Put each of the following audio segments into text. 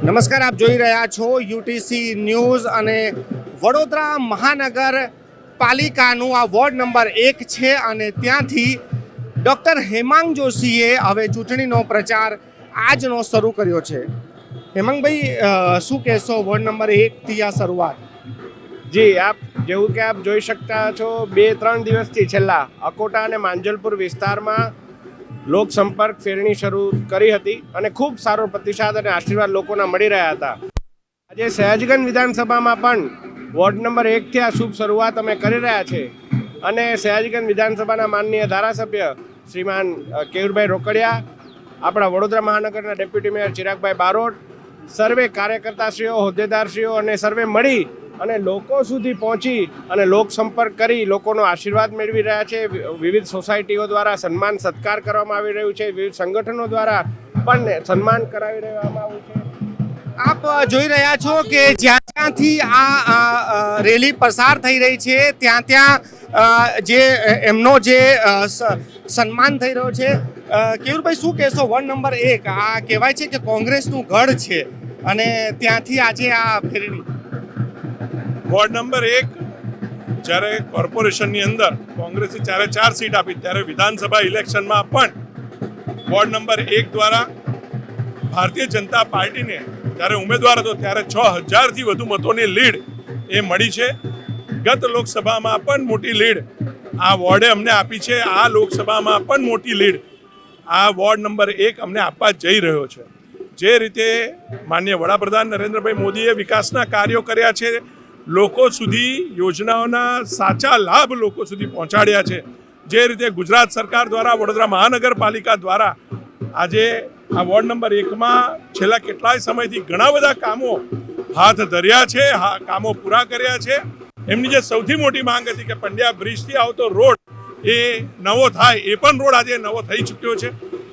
નમસ્કાર, આપ જોઈ રહ્યા છો યુટીસી ન્યૂઝ અને વડોદરા મહાનગર પાલિકાનું આ વોર્ડ નંબર 1 છે અને ત્યાંથી ડૉક્ટર હેમાંગ જોશીએ હવે ચૂંટણીનો પ્રચાર આજનો શરૂ કર્યો છે. હેમાંગભાઈ, શું કહેશો વોર્ડ નંબર 1થી આ શરૂઆત? જી, આપ જેવું કે આપ જોઈ શકતા છો, 2-3 દિવસથી છેલ્લા અકોટા અને માંજલપુર વિસ્તારમાં લોક સંપર્ક ફેરણી શરૂ કરી હતી અને ખૂબ સારો પ્રતિસાદ અને આશીર્વાદ લોકોના મળી રહ્યા હતા. આજે સયાજગંજ વિધાનસભામાં પણ વોર્ડ નંબર 1થી આ શુભ શરૂઆત અમે કરી રહ્યા છે અને સયાજગંજ વિધાનસભાના માનનીય ધારાસભ્ય શ્રીમાન કેયુરભાઈ રોકડિયા, આપણા વડોદરા મહાનગરના ડેપ્યુટી મેયર ચિરાગભાઈ બારોટ, સર્વે કાર્યકર્તાશ્રીઓ, હોદ્દેદારશ્રીઓ અને સર્વે મળી અને લોકો સુધી પહોંચી અને લોક સંપર્ક કરી લોકોનો આશીર્વાદ મેળવી રહ્યા છે. વિવિધ સોસાયટીઓ દ્વારા સન્માન સત્કાર કરવામાં આવી રહ્યું છે, વિવિધ સંગઠનો દ્વારા પણ સન્માન કરાવી દેવામાં આવ્યું છે. આપ જોઈ રહ્યા છો કે જ્યાં જ્યાંથી આ રેલી પસાર થઈ રહી છે ત્યાં જે એમનો જે સન્માન થઈ રહ્યો છે. કેયુરભાઈ, શું કહેશો? વોર્ડ નંબર 1 આ કહેવાય છે કે કોંગ્રેસનું ગઢ છે અને ત્યાંથી આજે આ ફેરણી. વોર્ડ નંબર 1 જ્યારે કોર્પોરેશનની અંદર કોંગ્રેસે 4 સીટ આપી, ત્યારે વિધાનસભા ઇલેક્શનમાં પણ વોર્ડ નંબર 1 દ્વારા ભારતીય જનતા પાર્ટીને જ્યારે ઉમેદવાર હતો ત્યારે 6000થી વધુ મતોની લીડ એ મળી છે. ગત લોકસભામાં પણ મોટી લીડ આ વોર્ડે અમને આપી છે. આ લોકસભામાં પણ મોટી લીડ આ વોર્ડ નંબર 1 અમને આપવા જઈ રહ્યો છે. જે રીતે માનનીય વડાપ્રધાન નરેન્દ્રભાઈ મોદીએ વિકાસના કાર્યો કર્યા છે, લોકો સુધી યોજનાઓના સાચા લાભ લોકો સુધી પહોંચાડ્યા છે, જે રીતે ગુજરાત સરકાર દ્વારા વડોદરા મહાનગરપાલિકા દ્વારા આજે આ વોર્ડ નંબર 1માં છેલ્લા કેટલાય સમયથી ઘણા બધા કામો હાથ ધર્યા છે, કામો પૂરા કર્યા છે. એમની જે સૌથી મોટી માંગ હતી કે પંડ્યા બ્રિજથી આવતો રોડ એ નવો થાય, એ પણ રોડ આજે નવો થઈ ચૂક્યો છે.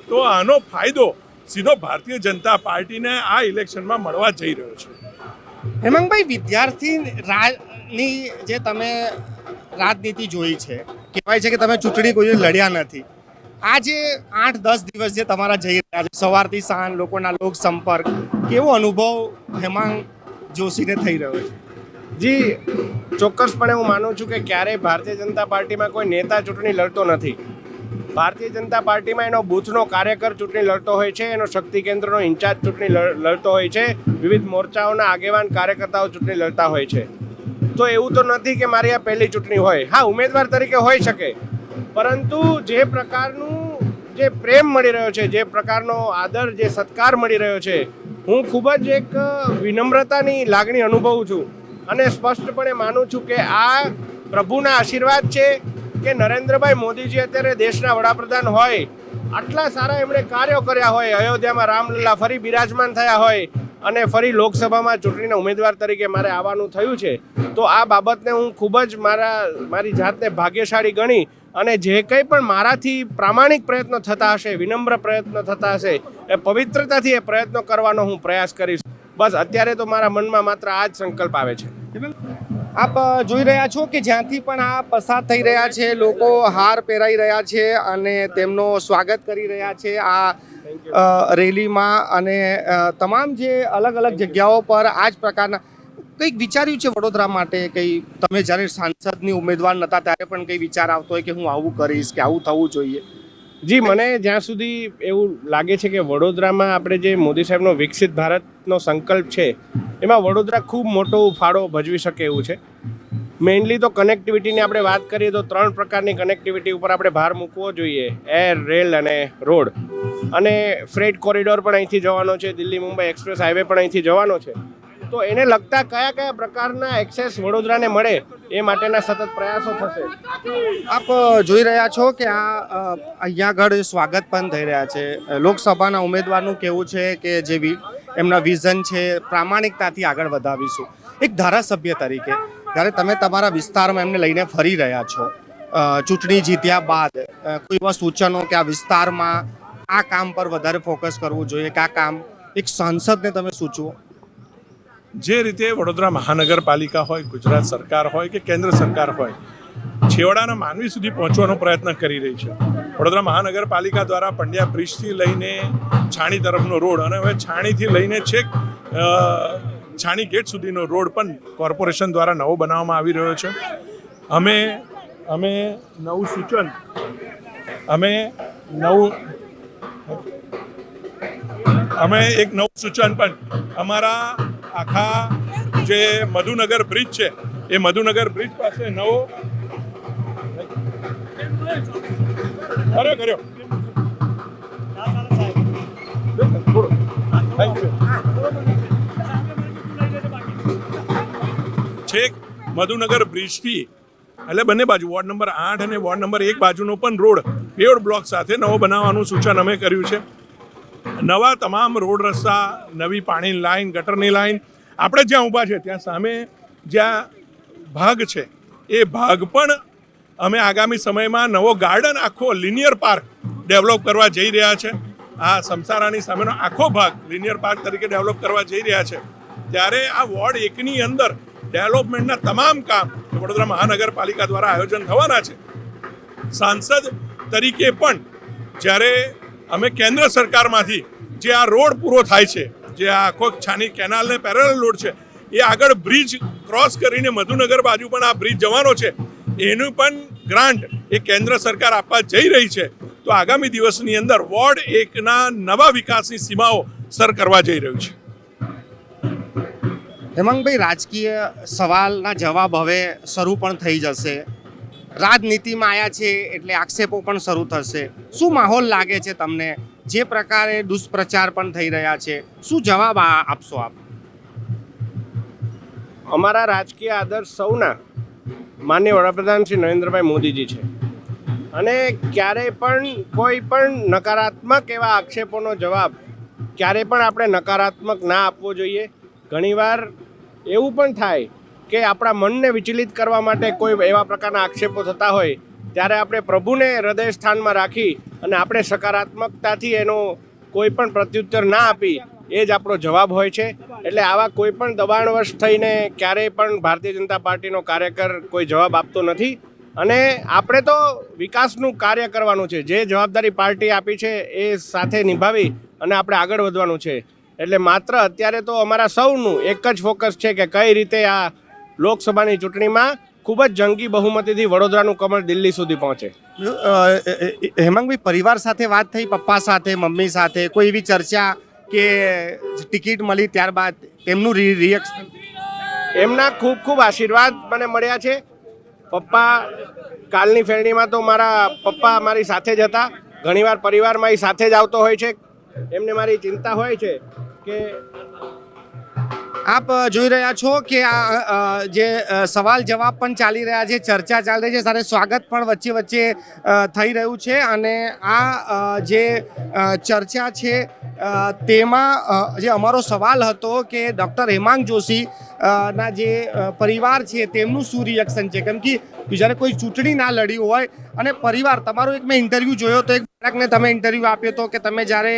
તો આનો ફાયદો સીધો ભારતીય જનતા પાર્ટીને આ ઇલેક્શનમાં મળવા જઈ રહ્યો છે. હેમાંગભાઈ, વિદ્યાર્થી ની જે તમે રાજનીતિ જોઈ છે, કહેવાય છે કે તમે ચૂંટણી કોઈ લડ્યા નથી. આજે 8-10 દિવસ જે તમારા જઈ રહ્યા છે, સવારથી સાંજ લોકોના લોક સંપર્ક, કેવો અનુભવ હેમાંગ જોશીને થઈ રહ્યો છે? જી, ચોક્કસપણે હું માનું છું કે ક્યારેય ભારતીય જનતા પાર્ટીમાં કોઈ નેતા ચૂંટણી લડતો નથી. ભારતીય જનતા પાર્ટીમાં એનો બૂથનો કાર્યકર ચૂંટણી લડતો હોય છે, એનો શક્તિ કેન્દ્રનો ઇન્ચાર્જ ચૂંટણી લડતો હોય છે, વિવિધ મોરચાઓના આગેવાન કાર્યકર્તાઓ ચૂંટણી લડતા હોય છે. તો એવું તો નથી કે મારી આ પહેલી ચૂંટણી હોય. હા, ઉમેદવાર તરીકે હોઈ શકે, પરંતુ જે પ્રકારનું જે પ્રેમ મળી રહ્યો છે, જે પ્રકારનો આદર, જે સત્કાર મળી રહ્યો છે, હું ખૂબ જ એક વિનમ્રતાની લાગણી અનુભવું છું અને સ્પષ્ટપણે માનું છું કે આ પ્રભુના આશીર્વાદ છે કે નરેન્દ્રભાઈ મોદીજી અત્યારે દેશના વડાપ્રધાન હોય, આટલા સારા એમણે કાર્યો કર્યા હોય, અયોધ્યામાં રામલલ્લા ફરી બિરાજમાન થયા હોય અને ફરી લોકસભામાં ચૂંટણીના ઉમેદવાર તરીકે મારે આવવાનું થયું છે. તો આ બાબતને હું ખૂબ જ મારી જાતને ભાગ્યશાળી ગણી અને જે કંઈ પણ મારાથી પ્રામાણિક પ્રયત્નો થતા હશે, વિનમ્ર પ્રયત્નો થતા હશે, એ પવિત્રતાથી એ પ્રયત્નો કરવાનો હું પ્રયાસ કરીશ. બસ અત્યારે તો મારા મનમાં માત્ર આ જ સંકલ્પ આવે છે. આપ જોઈ રહ્યા છો કે જ્યાંથી પણ આ પસાર થઈ રહ્યા છે, લોકો હાર પહેરાઈ રહ્યા છે અને તેમનો સ્વાગત કરી રહ્યા છે આ રેલીમાં. અને તમામ જે અલગ અલગ જગ્યાઓ પર આ જ પ્રકારના કંઈક વિચાર્યું છે વડોદરા માટે? કંઈ તમે જ્યારે સાંસદની ઉમેદવાર નહોતા ત્યારે પણ કંઈ વિચાર આવતો હોય કે હું આવું કરીશ કે આવું થવું જોઈએ? જી, મને જ્યાં સુધી એવું લાગે છે કે વડોદરામાં આપણે જે મોદી સાહેબનો વિકસિત ભારતનો સંકલ્પ છે, એમાં વડોદરા ખૂબ મોટો ફાળો ભજવી શકે એવું છે. મેઇનલી તો કનેક્ટિવિટીની આપણે વાત કરીએ તો 3 પ્રકારની કનેક્ટિવિટી ઉપર આપણે ભાર મૂકવો જોઈએ: એર, રેલ અને રોડ. અને ફ્રેટ કોરિડોર પણ અહીંથી જવાનો છે, દિલ્હી મુંબઈ એક્સપ્રેસ હાઈવે પણ અહીંથી જવાનો છે. તો એને લગતા કયા કયા પ્રકારના એક્સેસ વડોદરાને મળે એ માટેના સતત પ્રયાસો થશે. આપ જોઈ રહ્યા છો કે અહીંયા આગળ સ્વાગત પણ થઈ રહ્યા છે. લોકસભાના ઉમેદવારનું કહેવું છે કે જે એમના વિઝન છે, પ્રામાણિકતાથી આગળ વધાવીશું. એક ધારાસભ્ય તરીકે જ્યારે તમે તમારા વિસ્તારમાં એમને લઈને ફરી રહ્યા છો, ચૂંટણી જીત્યા બાદ કોઈ એવા સૂચનો કે આ વિસ્તારમાં આ કામ પર વધારે ફોકસ કરવું જોઈએ કે આ કામ એક સાંસદને તમે સૂચવો? જે રીતે વડોદરા મહાનગરપાલિકા હોય, ગુજરાત સરકાર હોય કે કેન્દ્ર સરકાર હોય, છેવાડાના માનવી સુધી પહોંચવાનો પ્રયત્ન કરી રહી છે. વડોદરા મહાનગરપાલિકા દ્વારા પંડ્યા બ્રિજથી લઈને છાણી તરફનો રોડ અને હવે છાણીથી લઈને છેક છાણી ગેટ સુધીનો રોડ પણ કોર્પોરેશન દ્વારા નવો બનાવવામાં આવી રહ્યો છે. અમે નવું સૂચન એક નવું સૂચન પણ અમારા આખા જે મધુનગર બ્રિજ છે એ મધુનગર બ્રિજ પાસે નવો કર્યો છેક મધુનગર બ્રિજથી એટલે બંને બાજુ વોર્ડ નંબર 8 અને વોર્ડ નંબર 1 બાજુનો પણ રોડ પેવડ બ્લોક સાથે નવો બનાવવાનું સૂચન અમે કર્યું છે. નવા તમામ રોડ રસ્તા, નવી પાણીની લાઈન, ગટરની લાઈન, આપણે જ્યાં ઊભા છે ત્યાં સામે જ્યાં ભાગ છે એ ભાગ પણ અમે આગામી સમયમાં નવો ગાર્ડન, આખો લિનિયર પાર્ક ડેવલપ કરવા જઈ રહ્યા છે. આ સમસારાની સામેનો આખો ભાગ લિનિયર પાર્ક તરીકે ડેવલપ કરવા જઈ રહ્યા છે. ત્યારે આ વોર્ડ 1ની અંદર ડેવલપમેન્ટના તમામ કામ વડોદરા મહાનગરપાલિકા દ્વારા આયોજન થવાના છે. સાંસદ તરીકે પણ જ્યારે અમે કેન્દ્ર સરકારમાંથી જે આ રોડ પૂરો થાય છે, જે આ આખો છાની કેનાલને પેરેલલ રોડ છે, એ આગળ બ્રિજ ક્રોસ કરીને મધુનગર બાજુ પણ આ બ્રિજ જવાનો છે, એનું પણ ગ્રાન્ટ એ કેન્દ્ર સરકાર આપવા જઈ રહી છે. તો આગામી દિવસની અંદર વોર્ડ 1ના નવા વિકાસની સીમાઓ સર કરવા જઈ રહ્યું છે. હેમાંગભાઈ, રાજકીય સવાલના જવાબ હવે શરૂ પણ થઈ જશે. રાજનીતિમાં આવ્યા છે એટલે આક્ષેપો પણ શરૂ થશે. શું માહોલ લાગે છે તમને? જે પ્રકારે દુષ્પ્રચાર પણ થઈ રહ્યા છે, શું જવાબ આપશો આપ? અમારા રાજકીય આદર્શ સૌના માનનીય વડાપ્રધાન શ્રી નરેન્દ્રભાઈ મોદીજી છે અને ક્યારેય પણ કોઈ પણ નકારાત્મક એવા આક્ષેપોનો જવાબ ક્યારેય પણ આપણે નકારાત્મક ના આપવો જોઈએ. ઘણીવાર એવું પણ થાય કે આપણા મનને વિચલિત કરવા માટે કોઈ એવા પ્રકારના આક્ષેપો થતા હોય ત્યારે આપણે પ્રભુને હૃદય સ્થાનમાં રાખી અને આપણે સકારાત્મકતાથી એનો કોઈ પણ પ્રત્યુત્તર ના આપી એ જ આપણો જવાબ હોય છે. એટલે આવા કોઈ પણ દબાણવશ થઈને ક્યારેય પણ ભારતીય જનતા પાર્ટીનો કાર્યકર કોઈ જવાબ આપતો નથી અને આપણે તો વિકાસનું કાર્ય કરવાનું છે. જે જવાબદારી પાર્ટી આપી છે એ સાથે નિભાવી અને આપણે આગળ વધવાનું છે. એટલે માત્ર અત્યારે તો અમારા સૌનું એક જ ફોકસ છે કે કઈ રીતે આ લોકસભાની ચૂંટણીમાં ખૂબ જ જંગી બહુમતીથી વડોદરાનું કમળ દિલ્હી સુધી પહોંચે. હેમાંગભાઈ, પરિવાર સાથે વાત થઈ, પપ્પા સાથે, મમ્મી સાથે કોઈ એવી ચર્ચા કે ટિકિટ મળી ત્યારબાદ એમનું રિએક્શન? એમના ખૂબ ખૂબ આશીર્વાદ મને મળ્યા છે. પપ્પા કાલની ફેરણીમાં તો મારા પપ્પા મારી સાથે જ હતા. ઘણીવાર પરિવાર મારી સાથે જ આવતો હોય છે. એમને મારી ચિંતા હોય છે કે આપ જોઈ રહ્યા છો કે આ જે સવાલ જવાબ પણ ચાલી રહ્યા છે, ચર્ચા ચાલી રહી છે, સાથે સ્વાગત પણ વચ્ચે વચ્ચે થઈ રહ્યું છે અને આ જે ચર્ચા છે તેમાં જે અમારો સવાલ હતો કે ડૉક્ટર હેમાંગ જોશી ના જે પરિવાર છે તેમનું શું રિએક્શન છે, કેમ કે જ્યારે કોઈ ચૂંટણી ના લડી હોય અને પરિવાર, તમારો એક મેં ઇન્ટરવ્યૂ જોયો તો એક બાળકને તમે ઇન્ટરવ્યૂ આપ્યો હતો કે તમે જ્યારે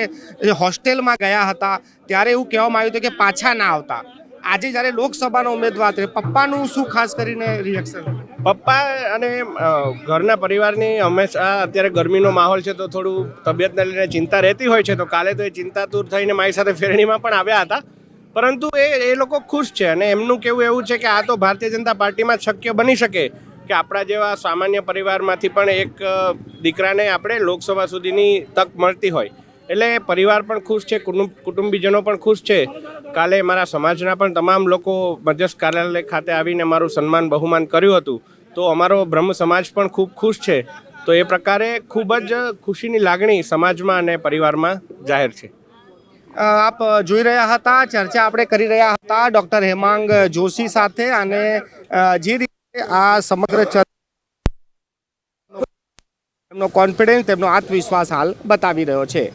હોસ્ટેલમાં ગયા હતા ત્યારે એવું કહેવામાં આવ્યું હતું કે પાછા ના આવતા. આજે જ્યારે લોકસભાના ઉમેદવાર છે, પપ્પાનું શું ખાસ કરીને રિએક્શન? પપ્પા અને ઘરના પરિવારની હંમેશા અત્યારે ગરમીનો માહોલ છે તો થોડું તબિયતને લઈને ચિંતા રહેતી હોય છે. તો કાલે તો એ ચિંતા દૂર થઈને મારી સાથે ફેરણીમાં પણ આવ્યા હતા. પરંતુ એ લોકો ખુશ છે અને એમનું કહેવું એવું છે કે આ તો ભારતીય જનતા પાર્ટીમાં શક્ય બની શકે કે આપણા જેવા સામાન્ય પરિવારમાંથી પણ એક દીકરાને આપણે લોકસભા સુધીની તક મળતી હોય. એટલે પરિવાર પણ ખુશ છે, કુટુંબીજનો પણ ખુશ છે. કાલે મારા સમાજના પણ તમામ લોકો મધ્યસ્થ કાર્યાલય ખાતે આવીને મારું સન્માન બહુમાન કર્યું હતું. તો અમારો બ્રહ્મ સમાજ પણ ખૂબ ખુશ છે. તો એ પ્રકારે ખૂબ જ ખુશીની લાગણી સમાજમાં અને પરિવારમાં જાહેર છે. આપ જોઈ રહ્યા હતા, ચર્ચા આપણે કરી રહ્યા હતા ડૉક્ટર હેમાંગ જોશી સાથે અને જે રીતે આ સમગ્ર ચર્ચા એમનો કોન્ફિડન્સ, તેમનો આત્મવિશ્વાસ હાલ બતાવી રહ્યો છે.